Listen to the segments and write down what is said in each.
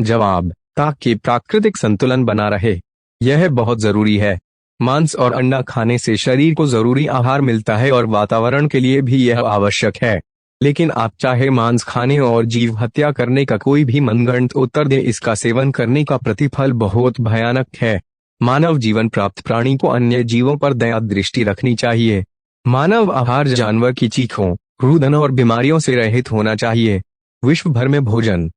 जवाब, ताकि प्राकृतिक संतुलन बना रहे। यह बहुत जरूरी है। मांस और अंडा खाने से शरीर को जरूरी आहार मिलता है और वातावरण के लिए भी यह आवश्यक है। लेकिन आप चाहे मांस खाने और जीव हत्या करने का कोई भी मनगढ़ंत उत्तर दे, इसका सेवन करने का प्रतिफल बहुत भयानक है। मानव जीवन प्राप्त प्राणी को अन्य जीवों पर दया दृष्टि रखनी चाहिए। मानव आहार जानवर की चीखों, रुदन और बीमारियों से रहित होना चाहिए। विश्व भर में भोजन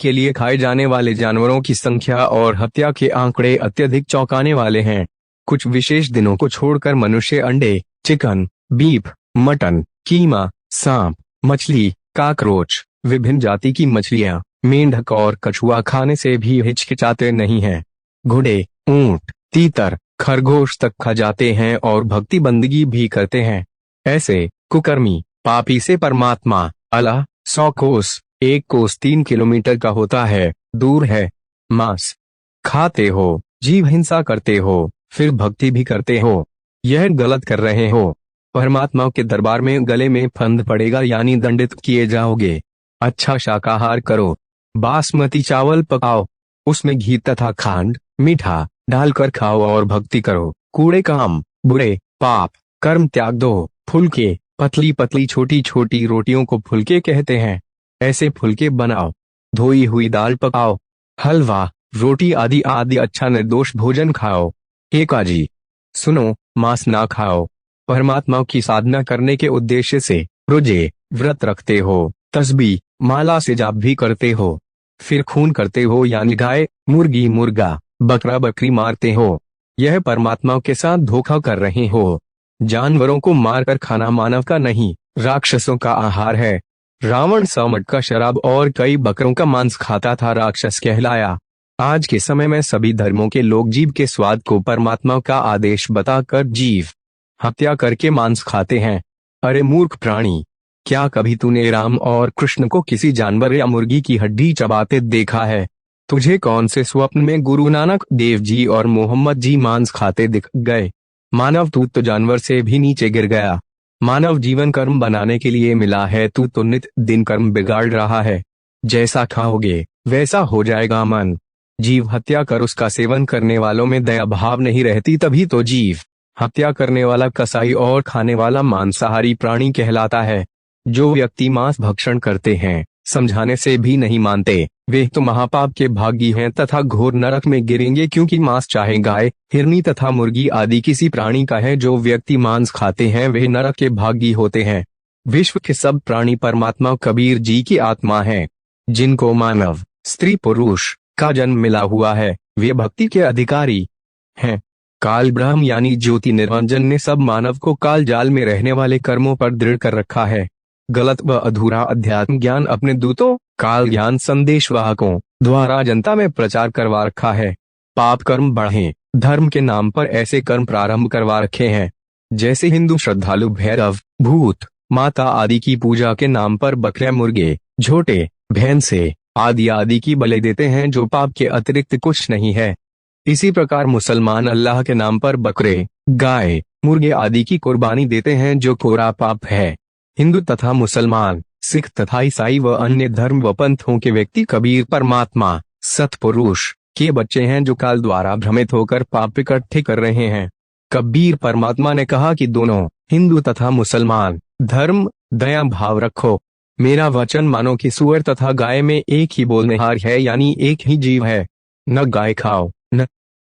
के लिए खाए जाने वाले जानवरों की संख्या और हत्या के आंकड़े अत्यधिक चौंकाने वाले हैं। कुछ विशेष दिनों को छोड़कर मनुष्य अंडे, चिकन, बीफ, मटन, कीमा, सांप, मछली, काकरोच, विभिन्न जाति की मछलियां, मेंढक और कछुआ खाने से भी हिचकिचाते नहीं हैं। घोड़े, ऊंट, तीतर, खरगोश तक खा जाते हैं और भक्ति बंदगी भी करते हैं। ऐसे कुकर्मी पापी से परमात्मा अल्लाह 100 कोस, 1 कोस 3 किलोमीटर का होता है, दूर है। मांस खाते हो, जीव हिंसा करते हो, फिर भक्ति भी करते हो, यह गलत कर रहे हो। परमात्मा के दरबार में गले में फंद पड़ेगा, यानी दंडित किए जाओगे। अच्छा शाकाहार करो, बासमती चावल पकाओ, उसमें घी तथा खांड, मीठा डालकर खाओ और भक्ति करो। कूड़े काम, बुरे पाप कर्म त्याग दो। फुलके, पतली पतली छोटी छोटी रोटियों को फुलके कहते हैं, ऐसे फुलके बनाओ। धोई हुई दाल पकाओ, हलवा, रोटी आदि आदि अच्छा निर्दोष भोजन खाओ। एकाजी सुनो, मांस ना खाओ। परमात्मा की साधना करने के उद्देश्य से रोजे व्रत रखते हो, तस्बीह माला से जाप भी करते हो, फिर खून करते हो, यानी गाय, मुर्गी, मुर्गा, बकरा, बकरी मारते हो। यह परमात्मा के साथ धोखा कर रहे हो। जानवरों को मारकर खाना मानव का नहीं, राक्षसों का आहार है। रावण 100 मटका शराब और कई बकरों का मांस खाता था, राक्षस कहलाया। आज के समय में सभी धर्मों के लोग जीव के स्वाद को परमात्मा का आदेश बताकर जीव हत्या करके मांस खाते हैं। अरे मूर्ख प्राणी, क्या कभी तूने राम और कृष्ण को किसी जानवर या मुर्गी की हड्डी चबाते देखा है? तुझे कौन से स्वप्न में गुरु नानक देव जी और मोहम्मद जी मांस खाते दिख गए? मानव, तू तो जानवर से भी नीचे गिर गया। मानव जीवन कर्म बनाने के लिए मिला है, तू तो नित दिन कर्म बिगाड़ रहा है। जैसा खाओगे वैसा हो जाएगा मन। जीव हत्या कर उसका सेवन करने वालों में दया भाव नहीं रहती, तभी तो जीव हत्या करने वाला कसाई और खाने वाला मांसाहारी प्राणी कहलाता है। जो व्यक्ति मांस भक्षण करते हैं, समझाने से भी नहीं मानते, वे तो महापाप के भागी हैं तथा घोर नरक में गिरेंगे, क्योंकि मांस चाहे गाय, हिरनी तथा मुर्गी आदि किसी प्राणी का है, जो व्यक्ति मांस खाते हैं वे नरक के भागी होते हैं। विश्व के सब प्राणी परमात्मा कबीर जी की आत्मा है। जिनको मानव, स्त्री, पुरुष का जन्म मिला हुआ है, वे भक्ति के अधिकारी हैं। काल ब्रह्म यानी ज्योति निरंजन ने सब मानव को काल जाल में रहने वाले कर्मों पर दृढ़ कर रखा है। गलत व अधूरा अध्यात्म ज्ञान अपने दूतों, काल ज्ञान संदेशवाहकों द्वारा जनता में प्रचार करवा रखा है। पाप कर्म बढ़े धर्म के नाम पर ऐसे कर्म प्रारंभ करवा रखे हैं। जैसे हिंदू श्रद्धालु भैरव, भूत, माता आदि की पूजा के नाम पर बकरे, मुर्गे, झोटे, भैंसे आदि आदि की बलि देते हैं, जो पाप के अतिरिक्त कुछ नहीं है। इसी प्रकार मुसलमान अल्लाह के नाम पर बकरे, गाय, मुर्गे आदि की कुर्बानी देते हैं, जो कोरा पाप है। हिंदू तथा मुसलमान, सिख तथा ईसाई व अन्य धर्म व पंथों के व्यक्ति कबीर परमात्मा, सतपुरुष के बच्चे हैं, जो काल द्वारा भ्रमित होकर पाप इकट्ठे कर रहे हैं। कबीर परमात्मा ने कहा कि दोनों हिंदू तथा मुसलमान धर्म दया भाव रखो। मेरा वचन मानो कि सुअर तथा गाय में एक ही बोलनेहार है, यानी एक ही जीव है। न गाय खाओ न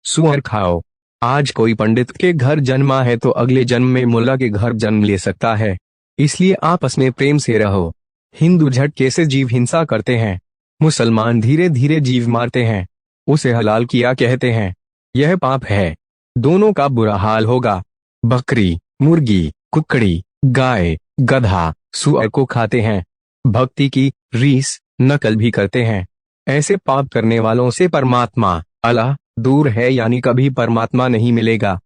सुअर खाओ। आज कोई पंडित के घर जन्मा है तो अगले जन्म में मुल्ला के घर जन्म ले सकता है। इसलिए आपस में प्रेम से रहो। हिंदू झटके से जीव हिंसा करते हैं, मुसलमान धीरे धीरे जीव मारते हैं, उसे हलाल किया कहते हैं। यह पाप है, दोनों का बुरा हाल होगा। बकरी, मुर्गी, कुकड़ी, गाय, गधा, सुअर को खाते हैं, भक्ति की रीस नकल भी करते हैं। ऐसे पाप करने वालों से परमात्मा अल्लाह दूर है, यानी कभी परमात्मा नहीं मिलेगा।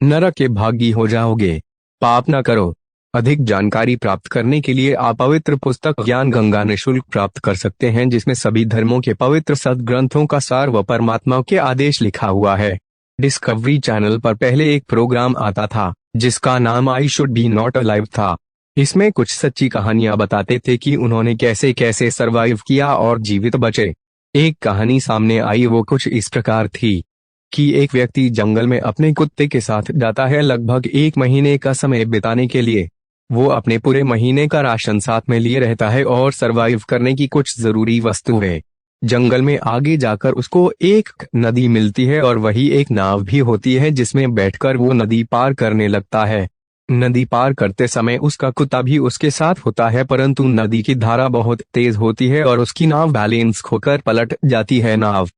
नरक के भागी हो जाओगे। पाप न करो। अधिक जानकारी प्राप्त करने के लिए आप पवित्र पुस्तक ज्ञान गंगा निःशुल्क प्राप्त कर सकते हैं, जिसमें सभी धर्मों के पवित्र सद्ग्रंथों का सार व परमात्मा के आदेश लिखा हुआ है। डिस्कवरी चैनल पर पहले एक प्रोग्राम आता था जिसका नाम I should be not alive था। इसमें कुछ सच्ची कहानियां बताते थे कि उन्होंने कैसे कैसे सरवाइव किया और जीवित बचे। एक कहानी सामने आई, वो कुछ इस प्रकार थी कि एक व्यक्ति जंगल में अपने कुत्ते के साथ जाता है लगभग 1 महीने का समय बिताने के लिए। वो अपने पूरे महीने का राशन साथ में लिए रहता है और सरवाइव करने की कुछ जरूरी वस्तुएं। जंगल में आगे जाकर उसको एक नदी मिलती है और वही एक नाव भी होती है जिसमें बैठकर वो नदी पार करने लगता है। नदी पार करते समय उसका कुत्ता भी उसके साथ होता है, परंतु नदी की धारा बहुत तेज होती है और उसकी नाव बैलेंस खोकर पलट जाती है। नाव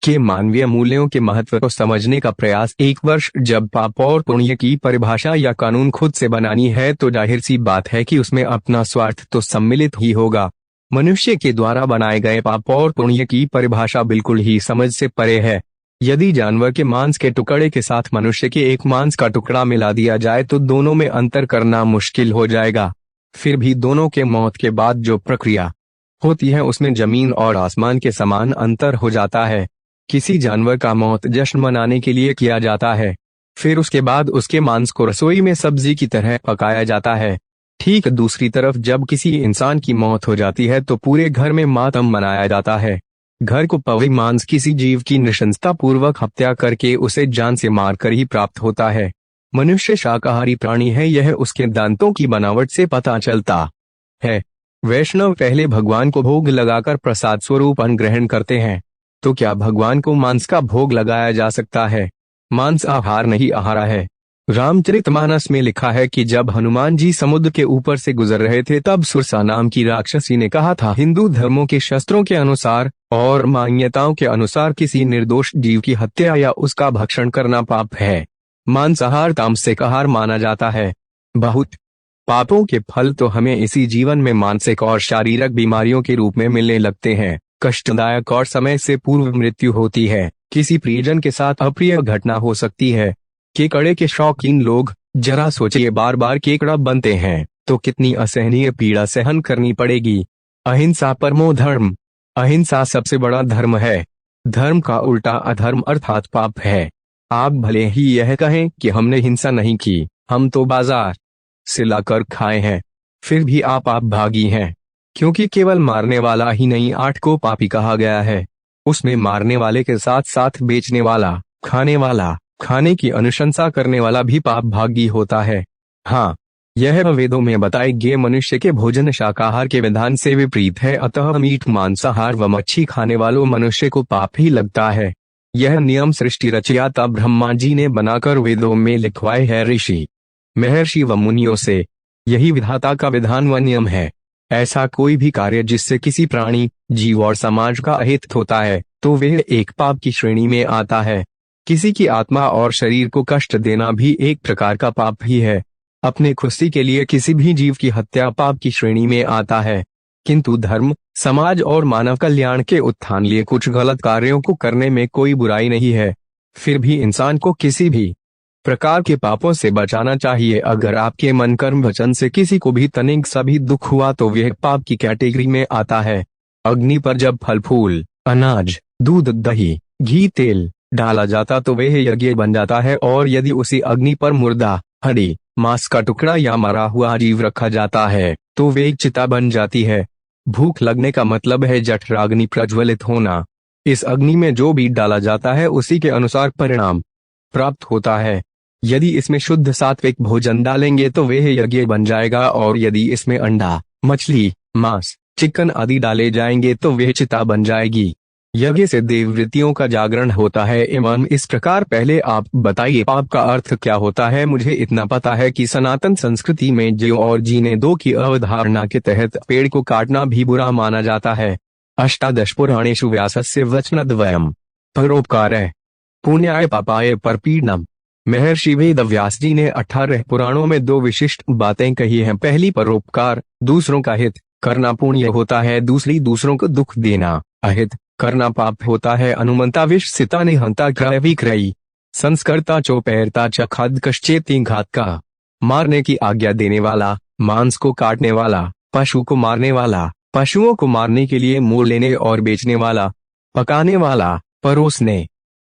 के मानवीय मूल्यों के महत्व को समझने का प्रयास। एक वर्ष जब पाप और पुण्य की परिभाषा या कानून खुद से बनानी है तो जाहिर सी बात है कि उसमें अपना स्वार्थ तो सम्मिलित ही होगा। मनुष्य के द्वारा बनाए गए पाप और पुण्य की परिभाषा बिल्कुल ही समझ से परे है। यदि जानवर के मांस के टुकड़े के साथ मनुष्य के एक मांस का टुकड़ा मिला दिया जाए तो दोनों में अंतर करना मुश्किल हो जाएगा। फिर भी दोनों के मौत के बाद जो प्रक्रिया होती है उसमें जमीन और आसमान के समान अंतर हो जाता है। किसी जानवर का मौत जश्न मनाने के लिए किया जाता है, फिर उसके बाद उसके मांस को रसोई में सब्जी की तरह पकाया जाता है। ठीक दूसरी तरफ जब किसी इंसान की मौत हो जाती है तो पूरे घर में मातम मनाया जाता है। घर को पवित्र मांस किसी जीव की नृशंसता पूर्वक हत्या करके उसे जान से मारकर ही प्राप्त होता है। मनुष्य शाकाहारी प्राणी है, यह उसके दांतों की बनावट से पता चलता है। वैष्णव पहले भगवान को भोग लगाकर प्रसाद स्वरूप अन्न ग्रहण करते हैं, तो क्या भगवान को मांस का भोग लगाया जा सकता है? मांस आहार नहीं, आहारा है। रामचरितमानस में लिखा है कि जब हनुमान जी समुद्र के ऊपर से गुजर रहे थे तब सुरसा नाम की राक्षसी ने कहा था, हिंदू धर्मों के शस्त्रों के अनुसार और मान्यताओं के अनुसार किसी निर्दोष जीव की हत्या या उसका भक्षण करना पाप है। मांसाहार तामसिक आहार माना जाता है। बहुत पापों के फल तो हमें इसी जीवन में मानसिक और शारीरिक बीमारियों के रूप में मिलने लगते हैं। कष्टदायक और समय से पूर्व मृत्यु होती है। किसी प्रियजन के साथ अप्रिय घटना हो सकती है। केकड़े के शौकीन लोग जरा सोचिए, बार बार केकड़ा बनते हैं तो कितनी असहनीय पीड़ा सहन करनी पड़ेगी। अहिंसा परमो धर्म, अहिंसा सबसे बड़ा धर्म है। धर्म का उल्टा अधर्म अर्थात पाप है। आप भले ही यह कहें कि हमने हिंसा नहीं की, हम तो बाजार से लाकर खाए हैं, फिर भी आप भागी हैं, क्योंकि केवल मारने वाला ही नहीं 8 को पापी कहा गया है। उसमें मारने वाले के साथ साथ बेचने वाला, खाने वाला, खाने की अनुशंसा करने वाला भी पाप भागी होता है। हाँ, यह वेदों में बताए गए मनुष्य के भोजन शाकाहार के विधान से विपरीत है, अतः मीट मांसाहार व मच्छी खाने वालों मनुष्य को पाप ही लगता है। यह नियम सृष्टि रचयिता ब्रह्मा जी ने बनाकर वेदों में लिखवाए है ऋषि महर्षि व मुनियों से। यही विधाता का विधान व नियम है। ऐसा कोई भी कार्य जिससे किसी प्राणी, जीव और समाज का अहित होता है तो वह एक पाप की श्रेणी में आता है। किसी की आत्मा और शरीर को कष्ट देना भी एक प्रकार का पाप ही है। अपने खुशी के लिए किसी भी जीव की हत्या पाप की श्रेणी में आता है। किंतु धर्म, समाज और मानव कल्याण के उत्थान लिए कुछ गलत कार्यों को करने में कोई बुराई नहीं है। फिर भी इंसान को किसी भी प्रकार के पापों से बचाना चाहिए। अगर आपके मन कर्म वचन से किसी को भी तनिक सा भी दुख हुआ तो वह पाप की कैटेगरी में आता है। अग्नि पर जब फल फूल, अनाज, दूध, दही, घी, तेल डाला जाता तो वह यज्ञ बन जाता है, और यदि उसी अग्नि पर मुर्दा, हड्डी, मांस का टुकड़ा या मरा हुआ जीव रखा जाता है तो वे चिता बन जाती है। भूख लगने का मतलब है जठराग्नि प्रज्वलित होना। इस अग्नि में जो भी डाला जाता है उसी के अनुसार परिणाम प्राप्त होता है। यदि इसमें शुद्ध सात्विक भोजन डालेंगे तो वह यज्ञ बन जाएगा, और यदि इसमें अंडा, मछली, मांस, चिकन आदि डाले जाएंगे तो वह चिता बन जाएगी। यज्ञ से देववृत्तियों का जागरण होता है। एवं इस प्रकार पहले आप बताइए पाप का अर्थ क्या होता है। मुझे इतना पता है कि सनातन संस्कृति में ज्यो और जीने दो की अवधारणा के तहत पेड़ को काटना भी बुरा माना जाता है। अष्टादश पुराणेषु व्यासस्य वचनद्वयम् परोपकारः पुण्याय पापाय परपीडनम्। महर्षि वेद व्यास जी ने 18 पुराणों में 2 विशिष्ट बातें कही हैं। पहली परोपकार, दूसरों का हित करना पुण्य होता है। दूसरी, दूसरों को दुख देना, अहित करना पाप होता है। अनुमंता विष सिता निहंता क्रय विक्रयी संस्कर्ता चोपैरता च खाद कश्चेति घात का। मारने की आज्ञा देने वाला, मांस को काटने वाला, पशु को मारने वाला, पशुओं को मारने के लिए मोल लेने और बेचने वाला, पकाने वाला, परोसने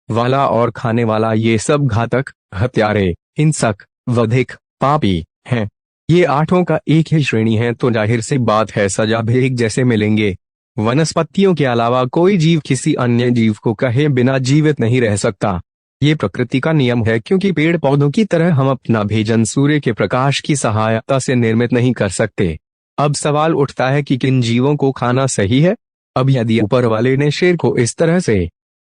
वाला और खाने वाला, ये सब घातक, हत्यारे, हिंसक, वधिक, पापी हैं। ये 8 का एक ही श्रेणी है, तो जाहिर सी बात है सजा भी एक जैसे मिलेंगे। वनस्पतियों के अलावा कोई जीव किसी अन्य जीव को कहे बिना जीवित नहीं रह सकता। ये प्रकृति का नियम है, क्योंकि पेड़ पौधों की तरह हम अपना भोजन सूर्य के प्रकाश की सहायता से निर्मित नहीं कर सकते। अब सवाल उठता है कि किन जीवों को खाना सही है। अब यदि ऊपर वाले ने शेर को इस तरह से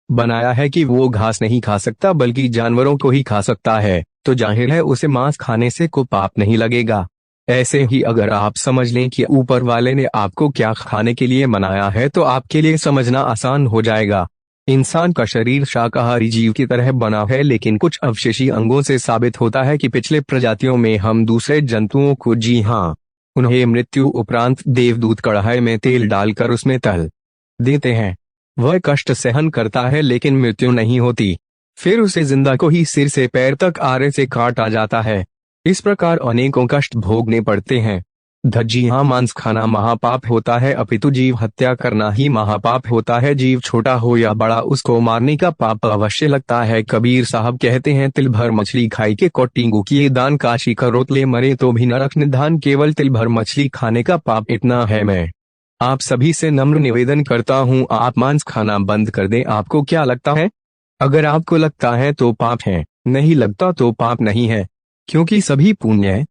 बनाया है कि वो घास नहीं खा सकता बल्कि जानवरों को ही खा सकता है, तो जाहिर है उसे मांस खाने से कोई पाप नहीं लगेगा। ऐसे ही अगर आप समझ लें कि ऊपर वाले ने आपको क्या खाने के लिए बनाया है, तो आपके लिए समझना आसान हो जाएगा। इंसान का शरीर शाकाहारी जीव की तरह बना है, लेकिन कुछ अवशेषी अंगों से साबित होता है कि पिछले प्रजातियों में हम दूसरे जंतुओं को, जी हाँ, उन्हें मृत्यु उपरांत देवदूत कढ़ाई में तेल डालकर उसमें तल देते हैं। वह कष्ट सहन करता है लेकिन मृत्यु नहीं होती। फिर उसे जिंदा को ही सिर से पैर तक आरे से काटा जाता है। इस प्रकार अनेकों कष्ट भोगने पड़ते हैं। जी हाँ, मांस खाना महापाप होता है, अपितु जीव हत्या करना ही महापाप होता है। जीव छोटा हो या बड़ा, उसको मारने का पाप अवश्य लगता है। कबीर साहब कहते हैं, तिल भर मछली खाई के कोटिंगू किए दान, काशी करोतले मरे तो भी नरक निधान। केवल तिल भर मछली खाने का पाप इतना है। मैं आप सभी से नम्र निवेदन करता हूँ, आप मांस खाना बंद कर दें। आपको क्या लगता है? अगर आपको लगता है तो पाप है, नहीं लगता तो पाप नहीं है, क्योंकि सभी पुण्य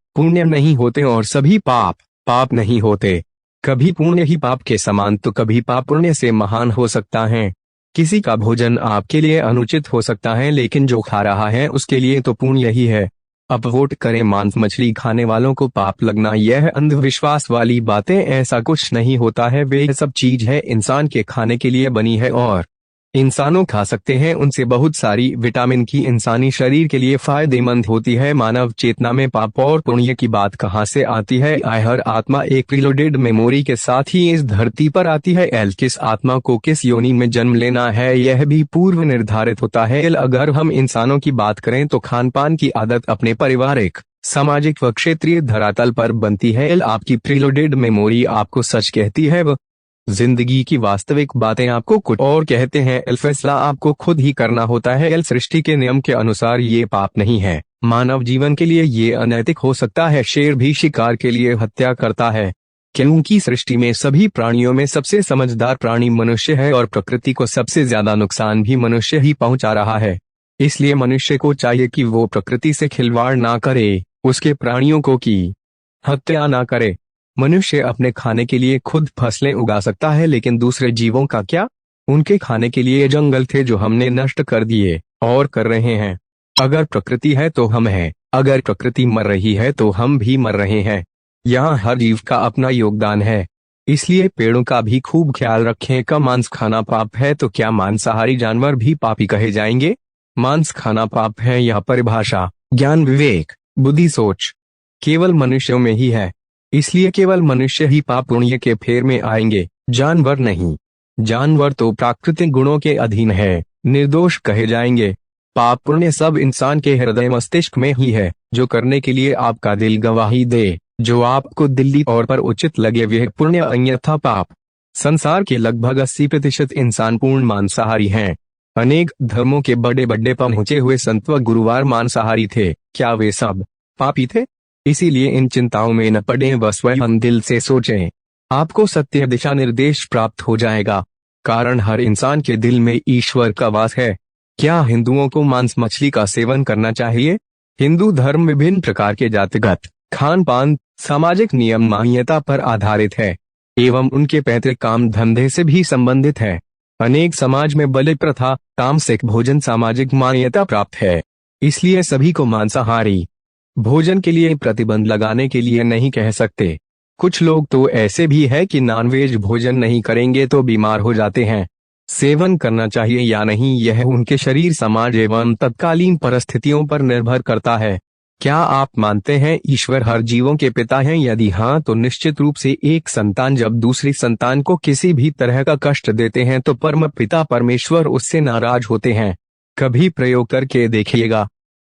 नहीं होते और सभी पाप नहीं होते। कभी पुण्य ही पाप के समान तो कभी पाप पुण्य से महान हो सकता है। किसी का भोजन आपके लिए अनुचित हो सकता है, लेकिन जो खा रहा है उसके लिए तो पुण्य ही है। अब वोट करें मांस मछली खाने वालों को पाप लगना, यह अंधविश्वास वाली बातें, ऐसा कुछ नहीं होता है। वे सब चीज है इंसान के खाने के लिए बनी है और इंसानों खा सकते हैं। उनसे बहुत सारी विटामिन की इंसानी शरीर के लिए फायदेमंद होती है। मानव चेतना में पाप और पुण्य की बात कहाँ से आती है? हर आत्मा एक प्रीलोडेड मेमोरी के साथ ही इस धरती पर आती है। किस आत्मा को किस योनि में जन्म लेना है, यह भी पूर्व निर्धारित होता है। अगर हम इंसानों की बात करें तो खान पान की आदत अपने पारिवारिक, सामाजिक व क्षेत्रीय धरातल पर बनती है। आपकी प्रीलोडेड मेमोरी आपको सच कहती है, व जिंदगी की वास्तविक बातें आपको कुछ और कहते हैं। फैसला आपको खुद ही करना होता है। सृष्टि के नियम के अनुसार ये पाप नहीं है। मानव जीवन के लिए ये अनैतिक हो सकता है। शेर भी शिकार के लिए हत्या करता है, क्योंकि सृष्टि में सभी प्राणियों में सबसे समझदार प्राणी मनुष्य है और प्रकृति को सबसे ज्यादा नुकसान भी मनुष्य ही पहुंचा रहा है। इसलिए मनुष्य को चाहिए कि वो प्रकृति से खिलवाड़ ना करे, उसके प्राणियों को की हत्या ना करे। मनुष्य अपने खाने के लिए खुद फसलें उगा सकता है, लेकिन दूसरे जीवों का क्या? उनके खाने के लिए जंगल थे जो हमने नष्ट कर दिए और कर रहे हैं। अगर प्रकृति है तो हम हैं, अगर प्रकृति मर रही है तो हम भी मर रहे हैं। यहाँ हर जीव का अपना योगदान है, इसलिए पेड़ों का भी खूब ख्याल रखें। का मांस खाना पाप है तो क्या मांसाहारी जानवर भी पापी कहे जाएंगे? मांस खाना पाप है, यह परिभाषा ज्ञान, विवेक, बुद्धि, सोच केवल मनुष्यों में ही है। इसलिए केवल मनुष्य ही पाप पुण्य के फेर में आएंगे, जानवर नहीं। जानवर तो प्राकृतिक गुणों के अधीन है, निर्दोष कहे जाएंगे। पाप पुण्य सब इंसान के हृदय मस्तिष्क में ही है, जो करने के लिए आपका दिल गवाही दे। जो आपको दिल्ली तौर पर उचित लगे वह पुण्य, अन्यथा पाप। संसार के लगभग 80% इंसान पूर्ण मांसाहारी हैं। अनेक धर्मों के बड़े बड़े पहुंचे हुए संत व गुरुवार मांसाहारी थे। क्या वे सब पापी थे? इसीलिए इन चिंताओं में न पड़ें, व स्वयं दिल से सोचें, आपको सत्य दिशा निर्देश प्राप्त हो जाएगा। कारण हर इंसान के दिल में ईश्वर का वास है। क्या हिंदुओं को मांस मछली का सेवन करना चाहिए? हिंदू धर्म विभिन्न प्रकार के जातिगत, खान पान, सामाजिक नियम मान्यता पर आधारित है एवं उनके पैतृक काम धंधे से भी संबंधित है। अनेक समाज में बलि प्रथा, तामसिक भोजन सामाजिक मान्यता प्राप्त है। इसलिए सभी को मांसाहारी भोजन के लिए प्रतिबंध लगाने के लिए नहीं कह सकते। कुछ लोग तो ऐसे भी है कि नॉनवेज भोजन नहीं करेंगे तो बीमार हो जाते हैं। सेवन करना चाहिए या नहीं, यह उनके शरीर, समाज एवं तत्कालीन परिस्थितियों पर निर्भर करता है। क्या आप मानते हैं ईश्वर हर जीवों के पिता हैं? यदि हाँ, तो निश्चित रूप से एक संतान जब दूसरी संतान को किसी भी तरह का कष्ट देते हैं तो परम पिता परमेश्वर उससे नाराज होते हैं। कभी प्रयोग करके देखिएगा।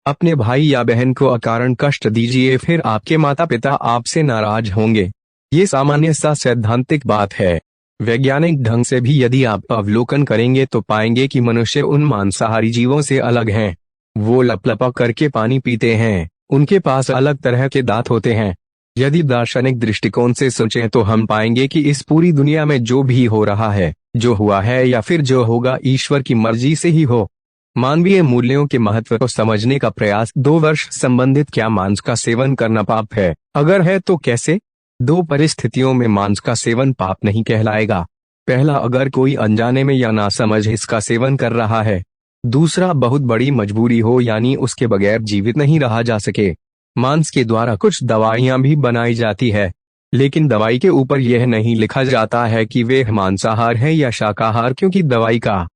अपने भाई या बहन को अकारण कष्ट दीजिए, फिर आपके माता पिता आपसे नाराज होंगे। ये सामान्य सा सैद्धांतिक बात है। वैज्ञानिक ढंग से भी यदि आप अवलोकन करेंगे तो पाएंगे कि मनुष्य उन मांसाहारी जीवों से अलग हैं। वो लपलपा करके पानी पीते हैं, उनके पास अलग तरह के दांत होते हैं। यदि दार्शनिक दृष्टिकोण से सोचें तो हम पाएंगे कि इस पूरी दुनिया में जो भी हो रहा है, जो हुआ है या फिर जो होगा, ईश्वर की मर्जी से ही हो। मानवीय मूल्यों के महत्व को समझने का प्रयास। 2 वर्ष संबंधित। क्या मांस का सेवन करना पाप है? अगर है तो कैसे? 2 परिस्थितियों में मांस का सेवन पाप नहीं कहलाएगा। पहला, अगर कोई अनजाने में या नासमझ इसका सेवन कर रहा है। दूसरा, बहुत बड़ी मजबूरी हो, यानी उसके बगैर जीवित नहीं रहा जा सके। मांस के द्वारा कुछ दवाइयां भी बनाई जाती है, लेकिन दवाई के ऊपर यह नहीं लिखा जाता है कि वे मांसाहार है या शाकाहार, क्योंकि दवाई का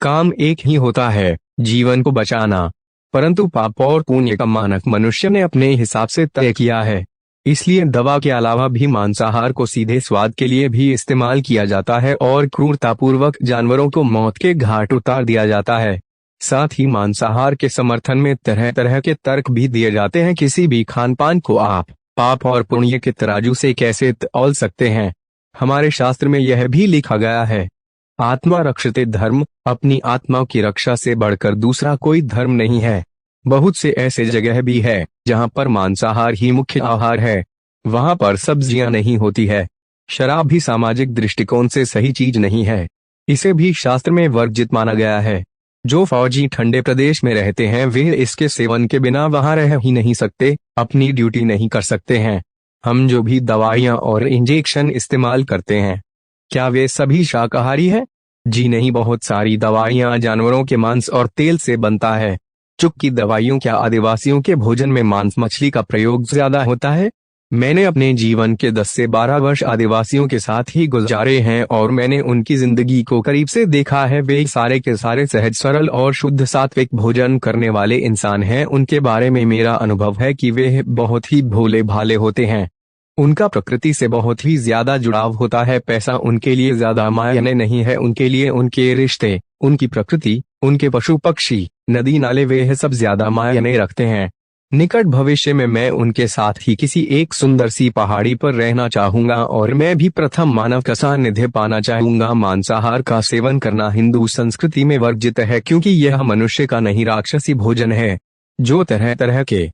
काम एक ही होता है, जीवन को बचाना। परंतु पाप और पुण्य का मानक मनुष्य ने अपने हिसाब से तय किया है। इसलिए दवा के अलावा भी मांसाहार को सीधे स्वाद के लिए भी इस्तेमाल किया जाता है और क्रूरतापूर्वक जानवरों को मौत के घाट उतार दिया जाता है। साथ ही मांसाहार के समर्थन में तरह तरह के तर्क भी दिए जाते हैं। किसी भी खान पान को आप पाप और पुण्य के तराजू से कैसे तौल सकते हैं? हमारे शास्त्र में यह भी लिखा गया है, आत्मा रक्षते धर्म। अपनी आत्मा की रक्षा से बढ़कर दूसरा कोई धर्म नहीं है। बहुत से ऐसे जगह भी है जहाँ पर मांसाहार ही मुख्य आहार है, वहाँ पर सब्जियां नहीं होती है। शराब भी सामाजिक दृष्टिकोण से सही चीज नहीं है, इसे भी शास्त्र में वर्जित माना गया है। जो फौजी ठंडे प्रदेश में रहते हैं वे इसके सेवन के बिना वहां रह ही नहीं सकते, अपनी ड्यूटी नहीं कर सकते हैं। हम जो भी दवाइयां और इंजेक्शन इस्तेमाल करते हैं, क्या वे सभी शाकाहारी है? जी नहीं, बहुत सारी दवाइयां जानवरों के मांस और तेल से बनता है। चुप दवाइयों। क्या आदिवासियों के भोजन में मांस मछली का प्रयोग ज्यादा होता है? मैंने अपने जीवन के 10 से 12 वर्ष आदिवासियों के साथ ही गुजारे हैं और मैंने उनकी जिंदगी को करीब से देखा है। वे सारे के सारे सहज, सरल और शुद्ध सात्विक भोजन करने वाले इंसान हैं। उनके बारे में मेरा अनुभव है कि वे बहुत ही भोले भाले होते हैं। उनका प्रकृति से बहुत ही ज्यादा जुड़ाव होता है। पैसा उनके लिए ज्यादा मायने नहीं है, उनके लिए उनके रिश्ते, उनकी प्रकृति, उनके पशु पक्षी, नदी नाले, वे सब ज्यादा मायने रखते हैं। निकट भविष्य में मैं उनके साथ ही किसी एक सुंदर सी पहाड़ी पर रहना चाहूंगा और मैं भी प्रथम मानव का सानिध्य पाना चाहूंगा। मांसाहार का सेवन करना हिंदू संस्कृति में वर्जित है, क्योंकि यह मनुष्य का नहीं राक्षसी भोजन है। जो तरह तरह के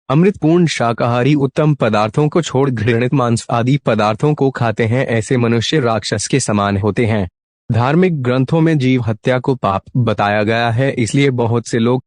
अमृतपूर्ण शाकाहारी उत्तम पदार्थों को छोड़ घृणित मांस आदि पदार्थों को खाते हैं, ऐसे मनुष्य राक्षस के समान होते हैं। धार्मिक ग्रंथों में जीव हत्या को पाप बताया गया है, इसलिए बहुत से लोग